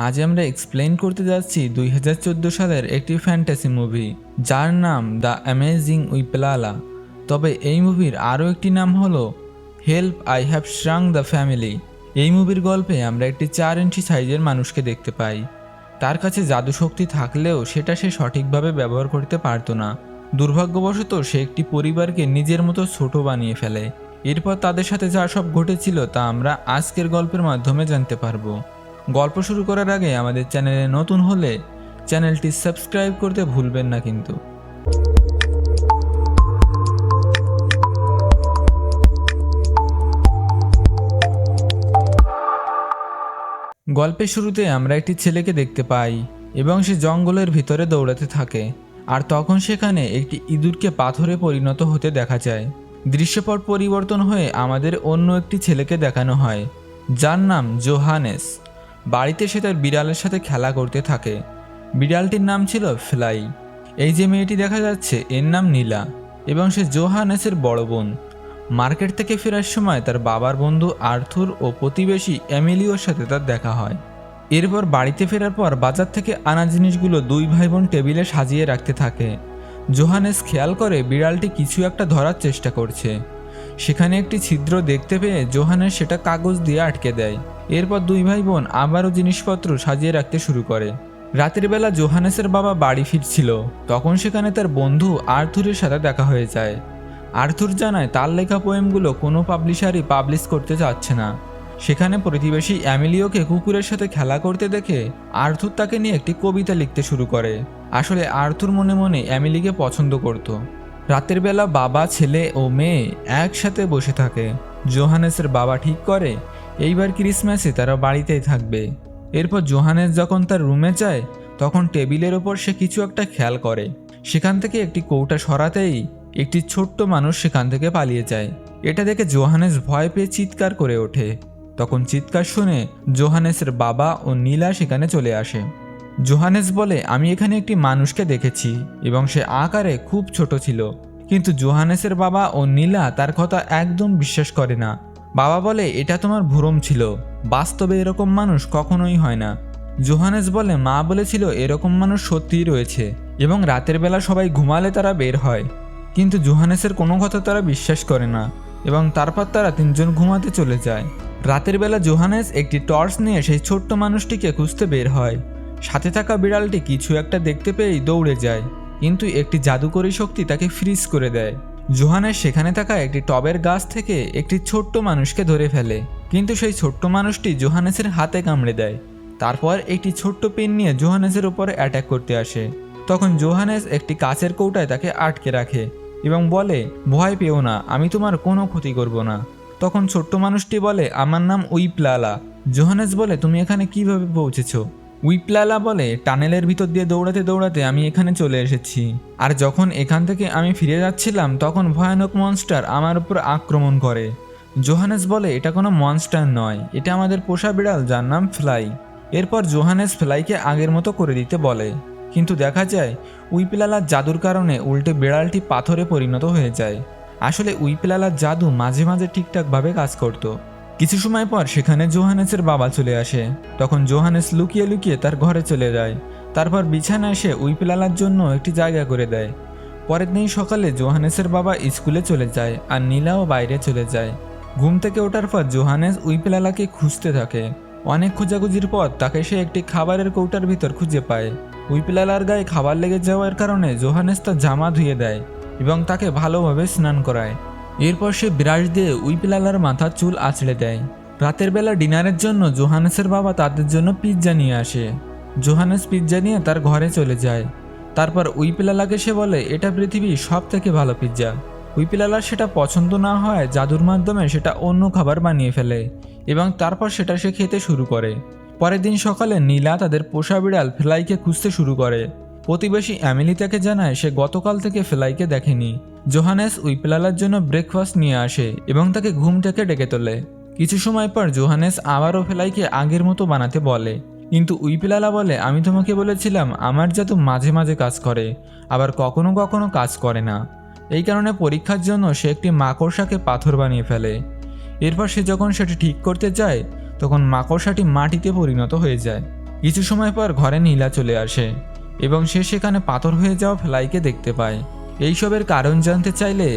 আজ আমরা এক্সপ্লেইন করতে যাচ্ছি 2014 সালের একটি ফ্যান্টাসি মুভি যার নাম দ্য অ্যামেজিং উইপলালা। তবে এই মুভির আরও একটি নাম হলো help I have shrunk the family. এই মুভির গল্পে আমরা একটি 4 ইঞ্চি সাইজের মানুষকে দেখতে পাই। তার কাছে জাদুশক্তি থাকলেও সেটা সে সঠিকভাবে ব্যবহার করতে পারতো না। দুর্ভাগ্যবশত সে একটি পরিবারকে নিজের মতো ছোট বানিয়ে ফেলে। এরপর তাদের সাথে যা সব ঘটেছিল তা আমরা আজকের গল্পের মাধ্যমে জানতে পারবো। গল্প শুরু করার আগে আমাদের চ্যানেলে নতুন হলে চ্যানেলটি সাবস্ক্রাইব করতে ভুলবেন না কিন্তু। গল্পের শুরুতে আমরা একটি ছেলেকে দেখতে পাই এবং সে জঙ্গলের ভিতরে দৌড়াতে থাকে। আর তখন সেখানে একটি ইঁদুরকে পাথরে পরিণত হতে দেখা যায়। দৃশ্যপট পরিবর্তন হয়ে আমাদের অন্য একটি ছেলেকে দেখানো হয় যার নাম জোহানেস। বাড়িতে সে তার বিড়ালের সাথে খেলা করতে থাকে। বিড়ালটির নাম ছিল ফ্লাই। এই যে মেয়েটি দেখা যাচ্ছে এর নাম নীলা এবং সে জোহানেসের বড় বোন। মার্কেট থেকে ফেরার সময় তার বাবার বন্ধু আর্থুর ও প্রতিবেশী এমিলিওর সাথে তার দেখা হয়। এরপর বাড়িতে ফেরার পর বাজার থেকে আনা জিনিসগুলো দুই ভাই বোন টেবিলে সাজিয়ে রাখতে থাকে। জোহানেস খেয়াল করে বিড়ালটি কিছু একটা ধরার চেষ্টা করছে। সেখানে একটি ছিদ্র দেখতে পেয়ে জোহানেস সেটা কাগজ দিয়ে আটকে দেয়। এরপর দুই ভাই বোন আবারও জিনিসপত্র সাজিয়ে রাখতে শুরু করে। রাতের বেলা জোহানেসের বাবা বাড়ি ফিরছিল, তখন সেখানে তার বন্ধু আর্থুরের সাথে দেখা হয়ে যায়। আর্থুর জানায় তার লেখা পোয়েমগুলো কোনো পাবলিশারই পাবলিশ করতে চাচ্ছে না। সেখানে প্রতিবেশী অ্যামিলিওকে কুকুরের সাথে খেলা করতে দেখে আর্থুর তাকে নিয়ে একটি কবিতা লিখতে শুরু করে। আসলে আর্থুর মনে মনে অ্যামিলিকে পছন্দ করত। রাতের বেলা বাবা, ছেলে ও মেয়ে একসাথে বসে থাকে। জোহানেসের বাবা ঠিক করে এইবার ক্রিসমাসে তারা বাড়িতেই থাকবে। এরপর জোহানেস যখন তার রুমে যায় তখন টেবিলের ওপর সে কিছু একটা খেয়াল করে। সেখান থেকে একটি কৌটা সরাতেই একটি ছোট্ট মানুষ সেখান থেকে পালিয়ে যায়। এটা দেখে জোহানেস ভয় পেয়ে চিৎকার করে ওঠে। তখন চিৎকার শুনে জোহানেসের বাবা ও নীলা সেখানে চলে আসে। জোহানেস বলে, আমি এখানে একটি মানুষকে দেখেছি এবং সে আকারে খুব ছোট ছিল। কিন্তু জোহানেসের বাবা ও নীলা তার কথা একদম বিশ্বাস করে না। বাবা বলে, এটা তোমার ভ্রম ছিল, বাস্তবে এরকম মানুষ কখনোই হয় না। জোহানেস বলে, মা বলেছিল এরকম মানুষ সত্যিই রয়েছে এবং রাতের বেলা সবাই ঘুমালে তারা বের হয়। কিন্তু জোহানেসের কোনো কথা তারা বিশ্বাস করে না এবং তারপর তারা তিনজন ঘুমাতে চলে যায়। রাতের বেলা জোহানেস একটি টর্চ নিয়ে সেই ছোট্ট মানুষটিকে খুঁজতে বের হয়। সাথে থাকা বিড়ালটি কিছু একটা দেখতে পেয়েই দৌড়ে যায়, কিন্তু একটি জাদুকরী শক্তি তাকে ফ্রিজ করে দেয়। জোহানেস সেখানে থাকা একটি টবের গাছ থেকে একটি ছোট্ট মানুষকে ধরে ফেলে, কিন্তু সেই ছোট্ট মানুষটি জোহানেসের হাতে কামড়ে দেয়। তারপর একটি ছোট্ট পেন নিয়ে জোহানেসের উপরে অ্যাটাক করতে আসে। তখন জোহানেস একটি কাচের কৌটায় তাকে আটকে রাখে এবং বলে, ভয় পেও না, আমি তোমার কোনো ক্ষতি করব না। তখন ছোট্ট মানুষটি বলে, আমার নাম উইপলালা। জোহানেস বলে, তুমি এখানে কিভাবে পৌঁছেছো? উইপলালা বলে, টানেলের ভিতর দিয়ে দৌড়াতে দৌড়াতে আমি এখানে চলে এসেছি। আর যখন এখান থেকে আমি ফিরে যাচ্ছিলাম তখন ভয়ানক মনস্টার আমার উপর আক্রমণ করে। জোহানেস বলে, এটা কোনো মনস্টার নয়, এটা আমাদের পোষা বিড়াল যার নাম ফ্লাই। এরপর জোহানেস ফ্লাইকে আগের মতো করে দিতে বলে, কিন্তু দেখা যায় উইপলালার জাদুর কারণে উল্টে বিড়ালটি পাথরে পরিণত হয়ে যায়। আসলে উইপলালার জাদু মাঝে মাঝে ঠিকঠাকভাবে কাজ করত। কিছু সময় পর সেখানে জোহানেসের বাবা চলে আসে। তখন জোহানেস লুকিয়ে লুকিয়ে তার ঘরে চলে যায়। তারপর বিছানায় এসে উইপলালার জন্য একটি জায়গা করে দেয়। পরের দিন সকালে জোহানেসের বাবা স্কুলে চলে যায় আর নীলাও বাইরে চলে যায়। ঘুম থেকে ওঠার পর জোহানেস উইপলালাকে খুঁজতে থাকে। অনেক খোঁজাখুঁজির পর তাকে সে একটি খাবারের কৌটার ভিতর খুঁজে পায়। উইপলালার গায়ে খাবার লেগে যাওয়ার কারণে জোহানেস তার জামা ধুয়ে দেয় এবং তাকে ভালোভাবে স্নান করায়। এরপর সে ব্রাশ দিয়ে উইপলালার মাথার চুল আঁচড়ে দেয়। রাতের বেলা ডিনারের জন্য জোহানেসের বাবা তাদের জন্য পিৎজা নিয়ে আসে। জোহানেস পিৎজা নিয়ে তার ঘরে চলে যায়। তারপর উইপলালাকে সে বলে, এটা পৃথিবীর সব থেকে ভালো পিৎজা। উইপলালার সেটা পছন্দ না হয় জাদুর মাধ্যমে সেটা অন্য খাবার বানিয়ে ফেলে এবং তারপর সেটা সে খেতে শুরু করে। পরের দিন সকালে নীলা তাদের পোষা বিড়াল ফ্লাইকে খুঁজতে শুরু করে। প্রতিবেশী অ্যামিলি তাকে জানায় সে গতকাল থেকে ফ্লাইকে দেখেনি। জোহানেস উইপলালার জন্য ব্রেকফাস্ট নিয়ে আসে এবং তাকে ঘুম থেকে ডেকে তোলে। কিছু সময় পর জোহানেস আবারও ফ্লাইকে আগের মতো বানাতে বলে, কিন্তু উইপলালা বলে, আমি তোমাকে বলেছিলাম আমার জাদু মাঝে মাঝে কাজ করে, আবার কখনো কখনো কাজ করে না। এই কারণে পরীক্ষার জন্য সে একটি মাকড়সাকে পাথর বানিয়ে ফেলে। এরপর সে যখন সেটি ঠিক করতে যায় তখন মাকড়সাটি মাটিতে পরিণত হয়ে যায়। কিছু সময় পর ঘরে নীলা চলে আসে এবং সে সেখানে পাথর হয়ে যাওয়া ফ্লাইকে দেখতে পায়। এইসবের কারণ জানতে চাইলে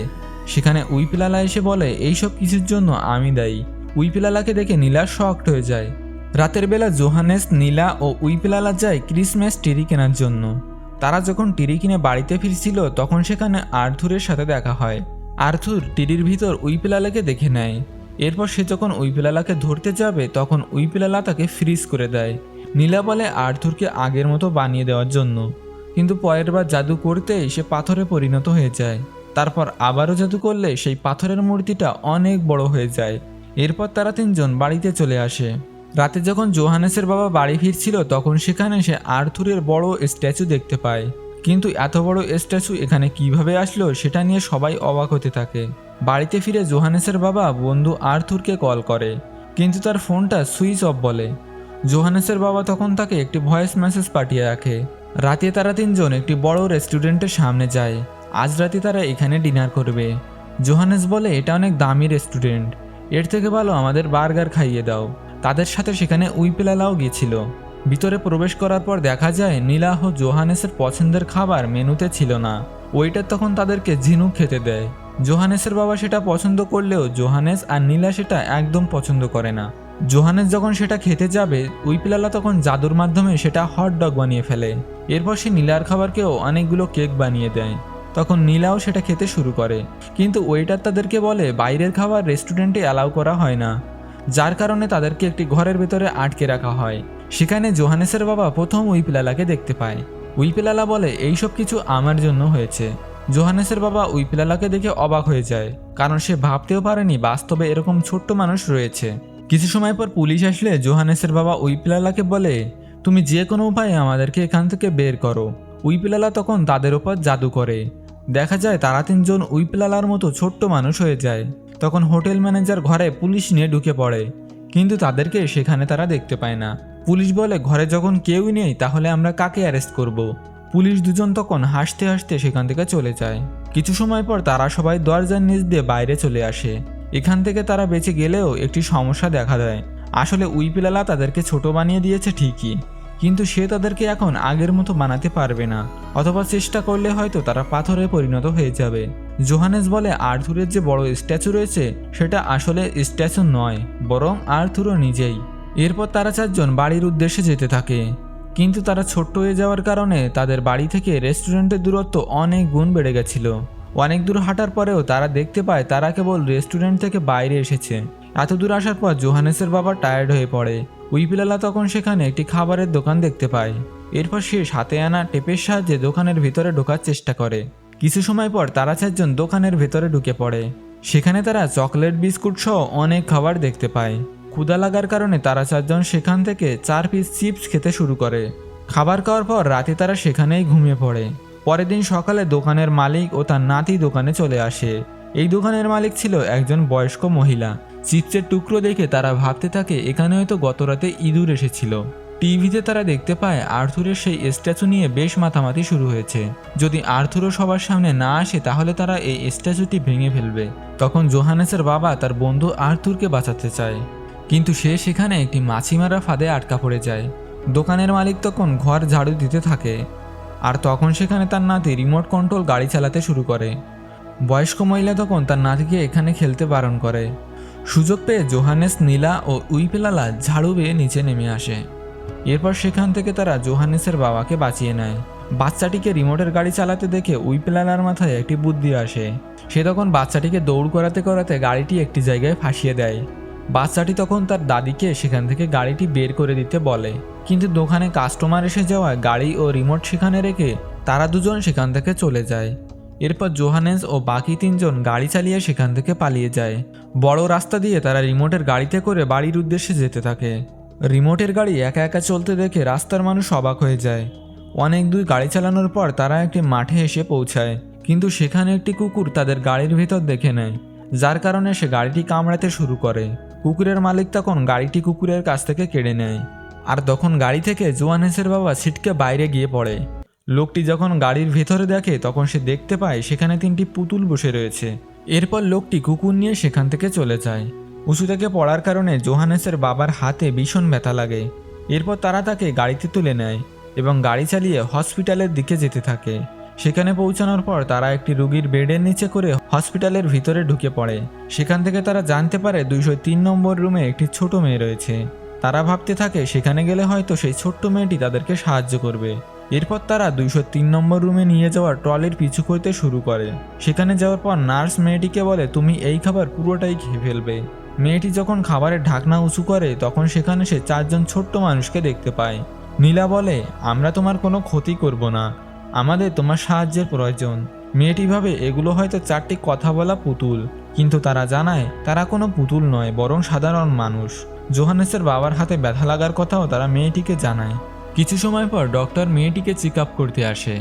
সেখানে উইপিলালা এসে বলে এইসব কিছুর জন্য আমি দায়ী। উইপিলালাকে দেখে নীলা শকড হয়ে যায়। রাতের বেলা জোহানেস, নীলা ও উইপিলালা যায় ক্রিসমাস ট্রি কেনার জন্য। তারা যখন ট্রি কিনে বাড়িতে ফিরছিল তখন সেখানে আর্থুরের সাথে দেখা হয়। আর্থুর ট্রির ভিতর উইপিলালাকে দেখে নেয়। এরপর সে যখন উইপিলালাকে ধরতে যাবে তখন উইপিলালা তাকে ফ্রিজ করে দেয়। নীলা বলে আর্থুরকে আগের মতো বানিয়ে দেওয়ার জন্য, কিন্তু পরের বার জাদু করতেই সে পাথরে পরিণত হয়ে যায়। তারপর আবারও জাদু করলে সেই পাথরের মূর্তিটা অনেক বড় হয়ে যায়। এরপর তারা তিনজন বাড়িতে চলে আসে। রাতে যখন জোহানেসের বাবা বাড়ি ফিরছিল তখন সেখানে সে আর্থুরের বড় স্ট্যাচু দেখতে পায়। কিন্তু এত বড় স্ট্যাচু এখানে কিভাবে আসলো সেটা নিয়ে সবাই অবাক হতে থাকে। বাড়িতে ফিরে জোহানেসের বাবা বন্ধু আর্থুরকে কল করে, কিন্তু তার ফোনটা সুইচ অফ বলে। জোহানেসের বাবা তখন তাকে একটি ভয়েস মেসেজ পাঠিয়ে রাখে। রাতে তারা তিনজন একটি বড় রেস্টুরেন্টের সামনে যায়। আজ রাতে তারা এখানে ডিনার করবে। জোহানেস বলে এটা অনেক দামি রেস্টুরেন্ট, এর থেকে ভালো আমাদের বার্গার খাইয়ে দাও। তাদের সাথে সেখানে উইপিলালাও গিয়েছিল। ভিতরে প্রবেশ করার পর দেখা যায় নীলা ও জোহানেসের পছন্দের খাবার মেনুতে ছিল না। ওইটার তখন তাদেরকে ঝিনুক খেতে দেয়। জোহানেসের বাবা সেটা পছন্দ করলেও জোহানেস আর নীলা সেটা একদম পছন্দ করে না। জোহানেস যখন সেটা খেতে যাবে উইপিলালা তখন জাদুর মাধ্যমে সেটা হট ডগ বানিয়ে ফেলে। এরপর সে নীলার খাবারকেও অনেকগুলো কেক বানিয়ে দেয়। তখন নীলাও সেটা খেতে শুরু করে, কিন্তু ওয়েটার তাদেরকে বলে বাইরের খাবার রেস্টুরেন্টে অ্যালাউ করা হয় না, যার কারণে তাদেরকে একটি ঘরের ভেতরে আটকে রাখা হয়। সেখানে জোহানেসের বাবা প্রথম উইপিলালাকে দেখতে পায়। উইপিলালা বলে এইসব কিছু আমার জন্য হয়েছে। জোহানেসের বাবা উইপিলালাকে দেখে অবাক হয়ে যায়, কারণ সে ভাবতেও পারেনি বাস্তবে এরকম ছোট্ট মানুষ রয়েছে। কিছু সময় পর পুলিশ আসলে জোহানেসের বাবা উইপিলালাকে বলে তুমি যে কোনো উপায়ে আমাদেরকে এখান থেকে বের করো। উইপিলালা তখন তাদের উপর জাদু করে। দেখা যায় তারা তিনজন উইপিলালার মতো ছোট্ট মানুষ হয়ে যায়। তখন হোটেল ম্যানেজার ঘরে পুলিশ নিয়ে ঢুকে পড়ে, কিন্তু তাদেরকে সেখানে তারা দেখতে পায় না। পুলিশ বলে ঘরে যখন কেউই নেই তাহলে আমরা কাকে অ্যারেস্ট করব। পুলিশ দুজন তখন হাসতে হাসতে সেখান থেকে চলে যায়। কিছু সময় পর তারা সবাই দরজার নিচ দিয়ে বাইরে চলে আসে। এখান থেকে তারা বেঁচে গেলেও একটি সমস্যা দেখা দেয়। আসলে উইপিলালা তাদেরকে ছোট বানিয়ে দিয়েছে ঠিকই, কিন্তু সে তাদেরকে এখন আগের মতো বানাতে পারবে না, অথবা চেষ্টা করলে হয়তো তারা পাথরে পরিণত হয়ে যাবে। জোহানেস বলে আর্থুরের যে বড় স্ট্যাচু রয়েছে সেটা আসলে স্ট্যাচু নয়, বরং আর্থুরও নিজেই। এরপর তারা চারজন বাড়ির উদ্দেশ্যে যেতে থাকে, কিন্তু তারা ছোট্ট হয়ে যাওয়ার কারণে তাদের বাড়ি থেকে রেস্টুরেন্টের দূরত্ব অনেক গুণ বেড়ে গেছিল। অনেক দূর হাঁটার পরেও তারা দেখতে পায় তারা কেবল রেস্টুরেন্ট থেকে বাইরে এসেছে। এত দূর আসার পর জোহানেসের বাবা টায়ার্ড হয়ে পড়ে। উইপিলালা তখন সেখানে একটি খাবারের দোকান দেখতে পায়। এরপর সে সাথে আনা টেপের সাহায্যে দোকানের ভিতরে ঢোকার চেষ্টা করে। কিছু সময় পর তারা চারজন দোকানের ভেতরে ঢুকে পড়ে। সেখানে তারা চকলেট, বিস্কুট সহ অনেক খাবার দেখতে পায়। ক্ষুধা লাগার কারণে তারা চারজন সেখান থেকে 4 পিস চিপস খেতে শুরু করে। খাবার খাওয়ার পর রাতে তারা সেখানেই ঘুমিয়ে পড়ে। পরের দিন সকালে দোকানের মালিক ও তার নাতি দোকানে চলে আসে। এই দোকানের মালিক ছিল একজন বয়স্ক মহিলা। চিপসের টুকরো দেখে তারা ভাবতে থাকে এখানে হয়তো গতরাতে ইঁদুর এসেছিল। টিভিতে তারা দেখতে পায় আর্থুরের সেই স্ট্যাচু নিয়ে বেশ মাতামাতি শুরু হয়েছে। যদি আর্থুরও সবার সামনে না আসে তাহলে তারা এই স্ট্যাচুটি ভেঙে ফেলবে। তখন জোহানেসের বাবা তার বন্ধু আর্থুরকে বাঁচাতে চায়, কিন্তু সে সেখানে একটি মাছি মারা ফাঁদে আটকা পড়ে যায়। দোকানের মালিক তখন ঘর ঝাড়ু দিতে থাকে, আর তখন সেখানে তার নাতি রিমোট কন্ট্রোল গাড়ি চালাতে শুরু করে। বয়স্ক মহিলা তখন তার নাতিকে এখানে খেলতে বারণ করে। সুযোগ পেয়ে জোহানেস, নীলা ও উইপিলালা ঝাড়ু বেয়ে নিচে নেমে আসে। এরপর সেখান থেকে তারা জোহানেসের বাবাকে বাঁচিয়ে নেয়। বাচ্চাটিকে রিমোটের গাড়ি চালাতে দেখে উইপিলালার মাথায় একটি বুদ্ধি আসে। সে তখন বাচ্চাটিকে দৌড় করাতে করাতে গাড়িটি একটি জায়গায় ফাঁসিয়ে দেয়। বাচ্চাটি তখন তার দাদিকে সেখান থেকে গাড়িটি বের করে দিতে বলে, কিন্তু দোকানে কাস্টমার এসে যাওয়ায় গাড়ি ও রিমোট সেখানে রেখে তারা দুজন সেখান থেকে চলে যায়। এরপর জোহানেস ও বাকি তিনজন গাড়ি চালিয়ে সেখান থেকে পালিয়ে যায়। বড় রাস্তা দিয়ে তারা রিমোটের গাড়িতে করে বাড়ির উদ্দেশ্যে যেতে থাকে। রিমোটের গাড়ি একা একা চলতে দেখে রাস্তার মানুষ অবাক হয়ে যায়। অনেক দূর গাড়ি চালানোর পর তারা একটি মাঠে এসে পৌঁছায়, কিন্তু সেখানে একটি কুকুর তাদের গাড়ির ভেতর দেখে নেয়, যার কারণে সে গাড়িটি কামড়াতে শুরু করে। কুকুরের মালিক তখন গাড়িটি কুকুরের কাছ থেকে কেড়ে নেয়। আর তখন গাড়ি থেকে জোহানেসের বাবা ছিটকে বাইরে গিয়ে পড়ে। লোকটি যখন গাড়ির ভেতরে দেখে তখন সে দেখতে পায় সেখানে 3টি পুতুল বসে রয়েছে। এরপর লোকটি কুকুর নিয়ে সেখান থেকে চলে যায়। উঁচু থেকে পড়ার কারণে জোহানেসের বাবার হাতে ভীষণ ব্যথা লাগে। এরপর তারা তাকে গাড়িতে তুলে নেয় এবং গাড়ি চালিয়ে হসপিটালের দিকে যেতে থাকে। সেখানে পৌঁছানোর পর তারা একটি রোগীর বেডের নিচে করে হসপিটালের ভিতরে ঢুকে পড়ে। সেখান থেকে তারা জানতে পারে 203 নম্বর রুমে একটি ছোট মেয়ে রয়েছে। তারা ভাবতে থাকে সেখানে গেলে হয়তো সেই ছোট্ট মেয়েটি তাদেরকে সাহায্য করবে। এরপর তারা 203 নম্বর রুমে নিয়ে যাওয়ার ট্রলির পিছু করতে শুরু করে। সেখানে যাওয়ার পর নার্স মেয়েটিকে বলে, তুমি এই খাবার পুরোটাই খেয়ে ফেলবে। মেয়েটি যখন খাবারের ঢাকনা উঁচু করে তখন সেখানে সে 4 জন ছোট্ট মানুষকে দেখতে পায়। নীলা বলে, আমরা তোমার কোনো ক্ষতি করব না, আমাদের তোমার সাহায্যের প্রয়োজন। মেয়েটি ভাবে এগুলো হয়তো 4টি কথা বলা পুতুল, কিন্তু তারা জানায় তারা কোনো পুতুল নয়, বরং সাধারণ মানুষ। জোহানেসের বাবার হাতে ব্যথা লাগার কথাও তারা মেয়েটিকে জানায়। কিছু সময় পর ডক্টর মেয়েটিকে চেক আপ করতে আসে।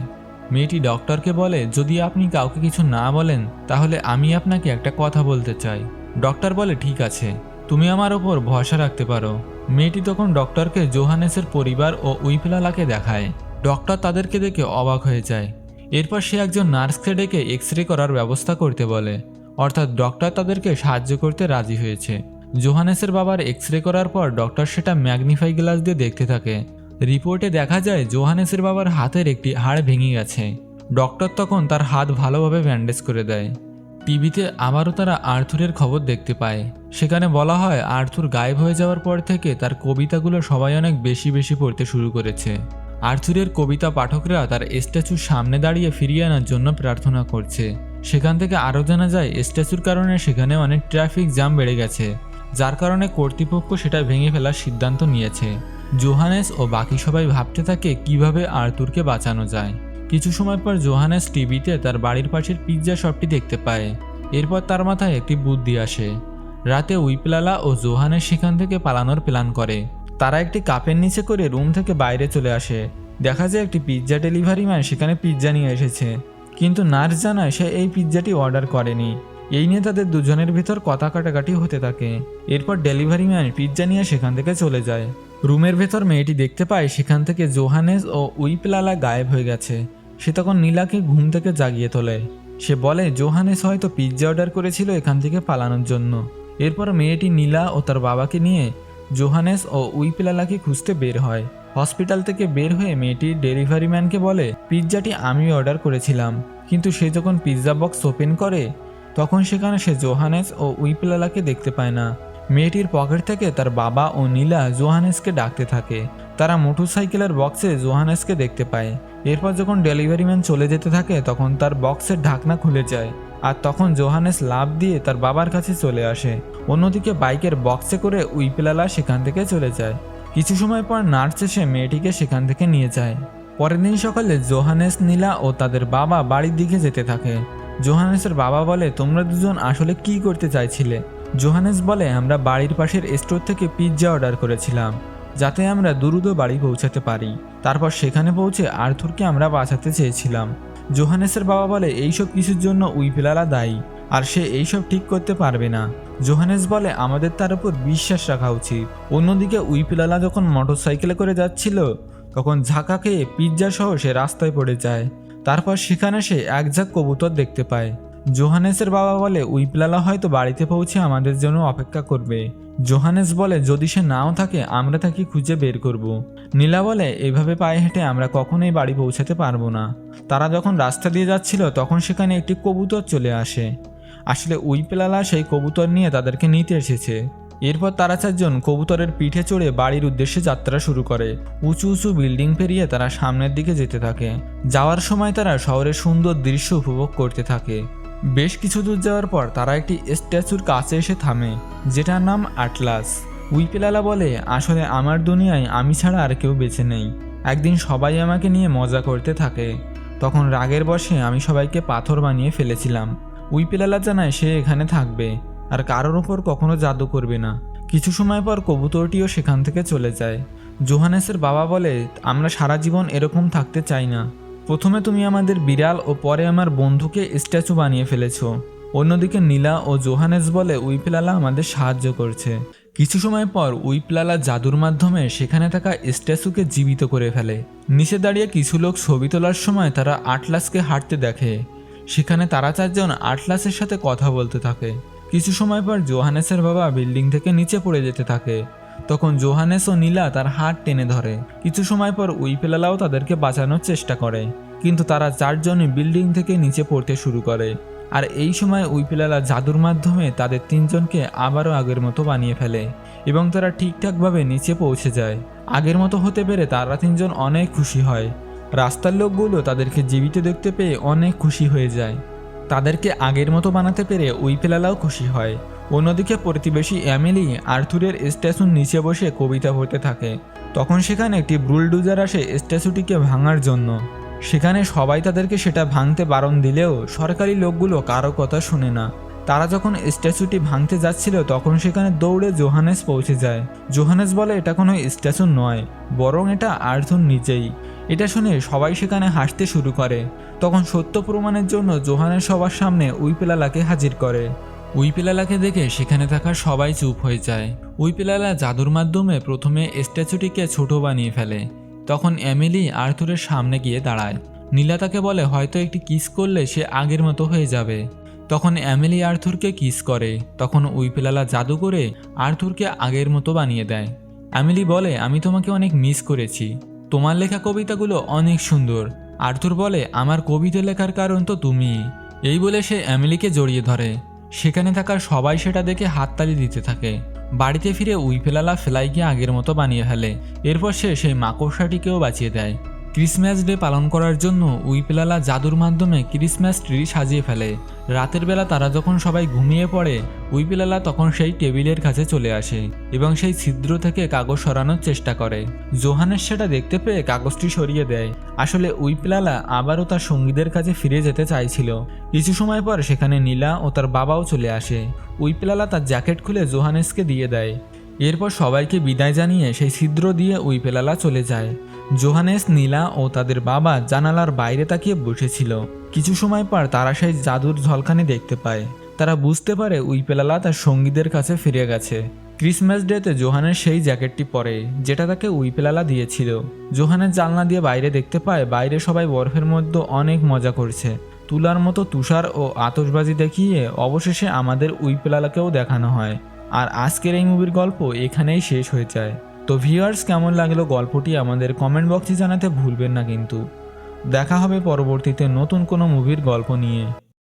মেয়েটি ডক্টরকে বলে, যদি আপনি কাউকে কিছু না বলেন তাহলে আমি আপনাকে একটা কথা বলতে চাই। ডক্টর বলে, ঠিক আছে, তুমি আমার ওপর ভরসা রাখতে পারো। মেয়েটি তখন ডক্টরকে জোহানেসের পরিবার ও উইপলালাকে দেখায়। ডক্টর তাদেরকে দেখে অবাক হয়ে যায়। এরপর সে একজন নার্সকে ডেকে এক্স রে করার ব্যবস্থা করতে বলে, অর্থাৎ ডক্টর তাদেরকে সাহায্য করতে রাজি হয়েছে। জোহানেসের বাবার এক্স রে করার পর ডক্টর সেটা ম্যাগনিফাই গ্লাস দিয়ে দেখতে থাকে। রিপোর্টে দেখা যায় জোহানেসের বাবার হাতের একটি হাড় ভেঙে গেছে। ডক্টর তখন তার হাত ভালোভাবে ব্যান্ডেজ করে দেয়। টিভিতে আবারও তারা আর্থুরের খবর দেখতে পায়। সেখানে বলা হয় আর্থুর গায়েব হয়ে যাওয়ার পর থেকে তার কবিতাগুলো সবাই অনেক বেশি বেশি পড়তে শুরু করেছে। আর্থুরের কবিতা পাঠকরা তার স্ট্যাচুর সামনে দাঁড়িয়ে ফিরিয়ে আনার জন্য প্রার্থনা করছে। সেখান থেকে আরও জানা যায় স্ট্যাচুর কারণে সেখানে অনেক ট্রাফিক জ্যাম বেড়ে গেছে, যার কারণে কর্তৃপক্ষ সেটা ভেঙে ফেলার সিদ্ধান্ত নিয়েছে। জোহানেস ও বাকি সবাই ভাবতে থাকে কিভাবে আর্থুরকে বাঁচানো যায়। কিছু সময় পর জোহানেস টিভিতে তার বাড়ির পাশের পিৎজা শপটি দেখতে পায়। এরপর তার মাথায় একটি বুদ্ধি আসে। রাতে উইপলালা ও জোহানেস সেখান থেকে পালানোর প্ল্যান করে। তারা একটি কাপের নিচে করে রুম থেকে বাইরে চলে আসে। দেখা যায় একটি পিৎজা ডেলিভারি ম্যান সেখানে পিৎজা নিয়ে এসেছে, কিন্তু নার্স জানায় সে এই পিৎজাটি অর্ডার করেনি। এই নিয়ে তাদের দুজনের ভিতর কথা কাটাকাটি হতে থাকে। এরপর ডেলিভারি ম্যান পিৎজা নিয়ে সেখান থেকে চলে যায়। রুমের ভেতর মেয়েটি দেখতে পায় সেখান থেকে জোহানেস ও উইপলালা গায়েব হয়ে গেছে। সে তখন নীলাকে ঘুম থেকে জাগিয়ে তোলে। সে বলে জোহানেস হয়তো পিৎজা অর্ডার করেছিল এখান থেকে পালানোর জন্য। এরপর মেয়েটি নীলা ও তার বাবাকে নিয়ে জোহানেস ও উইপলালাকে খুঁজতে বের হয়। হসপিটাল থেকে বের হয়ে মেয়েটি ডেলিভারি ম্যানকে বলে, পিৎজাটি আমি অর্ডার করেছিলাম। কিন্তু সে যখন পিৎজা বক্স ওপেন করে তখন সেখানে সে জোহানেস ও উইপলালাকে দেখতে পায় না। মেয়েটির পকেট থেকে তার বাবা ও নীলা জোহানেসকে ডাকতে থাকে। তারা মোটরসাইকেলের বক্সে জোহানেসকে দেখতে পায়। এরপর যখন ডেলিভারি ম্যান চলে যেতে থাকে তখন তার বক্সের ঢাকনা খুলে যায়, আর তখন জোহানেস লাফ দিয়ে তার বাবার কাছে চলে আসে। অন্যদিকে বাইকের বক্সে করে উইপলালা সেখান থেকে চলে যায়। কিছু সময় পর নার্স এসে মেয়েটিকে সেখান থেকে নিয়ে যায়। পরের দিন সকালে জোহানেস, নীলা ও তাদের বাবা বাড়ির দিকে যেতে থাকে। জোহানেসের বাবা বলে, তোমরা দুজন আসলে কি করতে চাইছিলে? জোহানেস বলে, আমরা বাড়ির পাশের স্টোর থেকে পিৎজা অর্ডার করেছিলাম যাতে আমরা দ্রুত বাড়ি পৌঁছাতে পারি। তারপর সেখানে পৌঁছে আর্থুরকে আমরা বাঁচাতে চেয়েছিলাম। জোহানেসের বাবা বলে, এইসব কিছুর জন্য উইপলালা দায়ী, আর সে এইসব ঠিক করতে পারবে না। জোহানেস বলে, আমাদের তার উপর বিশ্বাস রাখা উচিত। অন্যদিকে উইপলালা যখন মোটরসাইকেলে করে যাচ্ছিল তখন ঝাঁকা খেয়ে পিৎজা সহ সে রাস্তায় পড়ে যায়। তারপর সেখানে সে এক ঝাঁক কবুতর দেখতে পায়। জোহানেসের বাবা বলে, উইপলালা হয়তো বাড়িতে পৌঁছে আমাদের জন্য অপেক্ষা করবে। জোহানেস বলে, যদি সে নাও থাকে আমরা তাকে খুঁজে বের করব। নীলা বলে, এভাবে পায়ে হেঁটে আমরা কখনোই বাড়ি পৌঁছাতে পারবো না। তারা যখন রাস্তা দিয়ে যাচ্ছিল তখন সেখানে একটি কবুতর চলে আসে। আসলে উইপলালা সেই কবুতর নিয়ে তাদেরকে নিতে এসেছে। এরপর তারা 4 জন কবুতরের পিঠে চড়ে বাড়ির উদ্দেশ্যে যাত্রা শুরু করে। উঁচু উঁচু বিল্ডিং পেরিয়ে তারা সামনের দিকে যেতে থাকে। যাওয়ার সময় তারা শহরের সুন্দর দৃশ্য উপভোগ করতে থাকে। বেশ কিছু দূর যাওয়ার পর তারা একটি স্ট্যাচুর কাছে এসে থামে, যেটার নাম আটলাস। উইপলালা বলে, আসলে আমার দুনিয়ায় আমি ছাড়া আর কেউ বেঁচে নেই। একদিন সবাই আমাকে নিয়ে মজা করতে থাকে, তখন রাগের বশে আমি সবাইকে পাথর বানিয়ে ফেলেছিলাম। উইপলালা জানায় সে এখানে থাকবে আর কারোর ওপর কখনো জাদু করবে না। কিছু সময় পর কবুতরটিও সেখান থেকে চলে যায়। জোহানেসের বাবা বলে, আমরা সারা জীবন এরকম থাকতে চাই না। প্রথমে তুমি আমাদের বিড়াল ও পরে আমার বন্ধুকে স্ট্যাচু বানিয়ে ফেলেছো। অন্যদিকে নীলা ও জোহানেস বলে, উইপলালা আমাদের সাহায্য করছে। কিছু সময় পর উইপলালা জাদুর মাধ্যমে সেখানে থাকা স্ট্যাচুকে জীবিত করে ফেলে। নিচে দাঁড়িয়ে কিছু লোক ছবি তোলার সময় তারা আটলাসকে হাঁটতে দেখে। সেখানে তারা 4 জন আটলাসের সাথে কথা বলতে থাকে। কিছু সময় পর জোহানেসের বাবা বিল্ডিং থেকে নিচে পড়ে যেতে থাকে। তখন জোহানেস ও নীলা তার হাত টেনে ধরে। কিছু সময় পর উইপেলালাও তাদেরকে বাঁচানোর চেষ্টা করে, কিন্তু তারা চারজনই বিল্ডিং থেকে নিচে পড়তে শুরু করে। আর এই সময় উইপেলালা জাদুর মাধ্যমে তাদের তিনজনকে আবারও আগের মতো বানিয়ে ফেলে এবং তারা ঠিকঠাকভাবে নিচে পৌঁছে যায়। আগের মতো হতে পেরে তারা তিনজন অনেক খুশি হয়। রাস্তার লোকগুলো তাদেরকে জীবিত দেখতে পেয়ে অনেক খুশি হয়ে যায়। তাদেরকে আগের মতো বানাতে পেরে উইপেলালাও খুশি হয়। অন্যদিকে প্রতিবেশী অ্যামেলি আর্থুরের স্ট্যাচুর নিচে বসে কবিতা পড়তে থাকে। তখন সেখানে একটি বুলডোজার আসে স্ট্যাচুটিকে ভাঙার জন্য। সেখানে সবাই তাদেরকে সেটা ভাঙতে বারণ দিলেও সরকারি লোকগুলো কারো কথা শুনে না। তারা যখন স্ট্যাচুটি ভাঙতে যাচ্ছিল তখন সেখানে দৌড়ে জোহানেস পৌঁছে যায়। জোহানেস বলে এটা কোনো স্ট্যাচু নয়, বরং এটা আর্থুর নিজেই। এটা শুনে সবাই সেখানে হাসতে শুরু করে। তখন সত্য প্রমাণের জন্য জোহানেস সবার সামনে উইপেলালাকে হাজির করে। উইপেলালাকে দেখে সেখানে থাকা সবাই চুপ হয়ে যায়। উইপেলালা জাদুর মাধ্যমে প্রথমে স্ট্যাচুটিকে ছোট বানিয়ে ফেলে। তখন এমিলি আর্থুরের সামনে গিয়ে দাঁড়ায়। নীলা তাকে বলে হয়তো একটি কিস করলে সে আগের মতো হয়ে যাবে। তখন এমিলি আর্থুরকে কিস করে। তখন উইপেলালা জাদু করে আর্থুরকে আগের মতো বানিয়ে দেয়। এমিলি বলে আমি তোমাকে অনেক মিস করেছি, তোমার লেখা কবিতাগুলো অনেক সুন্দর। আর্থুর বলে আমার কবিতা লেখার কারণ তো তুমি। এই বলে সে এমিলিকে জড়িয়ে ধরে। সেখানে থাকা সবাই সেটা দেখে হাততালি দিতে থাকে। বাড়িতে ফিরে উইপেলালা ফ্লাইকে আগের মতো বানিয়ে ফেলে। এরপর সে সেই মাকড়সাটিকেও বাঁচিয়ে দেয়। ক্রিসমাস ডে পালন করার জন্য উইপেলালা জাদুর মাধ্যমে ক্রিসমাস ট্রি সাজিয়ে ফেলে। রাতের বেলা তারা যখন সবাই ঘুমিয়ে পড়ে, উইপেলালা তখন সেই টেবিলের কাছে চলে আসে এবং সেই ছিদ্র থেকে কাগজ সরানোর চেষ্টা করে। জোহানেস সেটা দেখতে পেয়ে কাগজটি সরিয়ে দেয়। আসলে উইপেলালা আবারও তার সঙ্গীদের কাছে ফিরে যেতে চাইছিল। কিছু সময় পর সেখানে নীলা ও তার বাবাও চলে আসে। উইপেলালা তার জ্যাকেট খুলে জোহানেসকে দিয়ে দেয়। এরপর সবাইকে বিদায় জানিয়ে সেই ছিদ্র দিয়ে উইপেলালা চলে যায়। জোহানেস, নীলা ও তাদের বাবা জানালার বাইরে তাকিয়ে বসেছিল। কিছু সময় পর তারা সেই জাদুর ঝলকানি দেখতে পায়। তারা বুঝতে পারে উইপেলালা তার সঙ্গীদের কাছে ফিরে গেছে। ক্রিসমাস ডেতে জোহানেস সেই জ্যাকেটটি পরে যেটা তাকে উইপেলালা দিয়েছিল। জোহানেস জানলা দিয়ে বাইরে দেখতে পায় বাইরে সবাই বরফের মধ্যে অনেক মজা করছে। তুলার মতো তুষার ও আতশবাজি দেখিয়ে অবশেষে আমাদের উইপেলালাকেও দেখানো হয়। আর আজকের এই মুভির গল্প এখানেই শেষ হয়ে যায়। তো ভিউয়ার্স, কেমন লাগলো গল্পটি আমাদের কমেন্ট বক্সে জানাতে ভুলবেন না কিন্তু। দেখা হবে পরবর্তীতে নতুন কোনো মুভির গল্প নিয়ে।